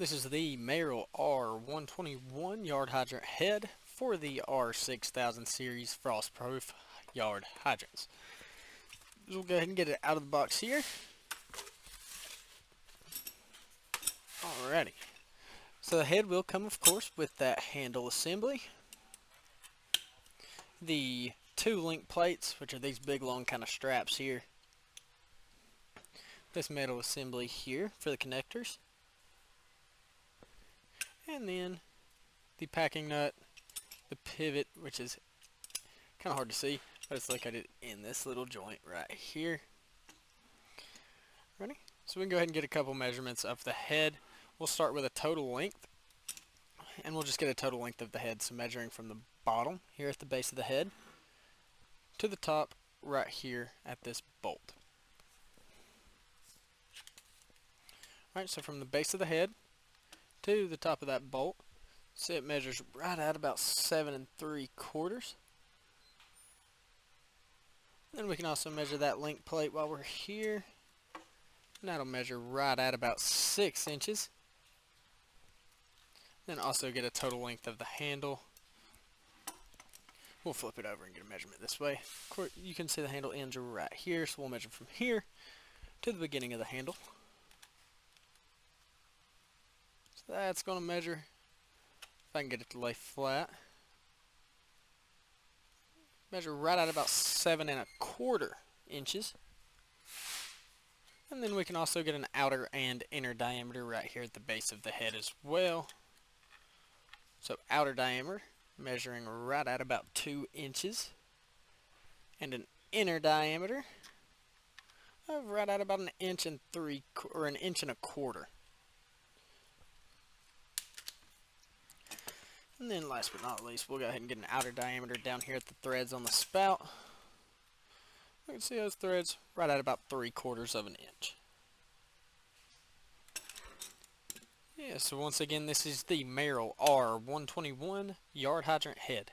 This is the Merrill R-121 yard hydrant head for the R6000 series frost-proof yard hydrants. So we'll go ahead and get it out of the box here. Alrighty. So the head will come, of course, with that handle assembly. The two link plates, which are these big long kind of straps here. This metal assembly here for the connectors. And then the packing nut, the pivot, which is kind of hard to see, but it's located in this little joint right here. Ready? So we can go ahead and get a couple measurements of the head. We'll start with a total length, and we'll just get a total length of the head. So measuring from the bottom here at the base of the head to the top right here at this bolt. Alright, so from the base of the head to the top of that bolt, so it measures right at about 7 3/4. Then we can also measure that link plate while we're here. And that'll measure right at about 6 inches. Then also get a total length of the handle. We'll flip it over and get a measurement this way. Of course, you can see the handle ends right here, so we'll measure from here to the beginning of the handle. So that's going to measure, if I can get it to lay flat, measure right at about 7 1/4 inches. And then we can also get an outer and inner diameter right here at the base of the head as well. So outer diameter measuring right at about 2 inches, and an inner diameter of right at about 1 inch and 1 1/4 inches. And then last but not least, we'll go ahead and get an outer diameter down here at the threads on the spout. We can see those threads right at about 3/4 of an inch. Yeah, so once again, this is the Merrill R-121 yard hydrant head.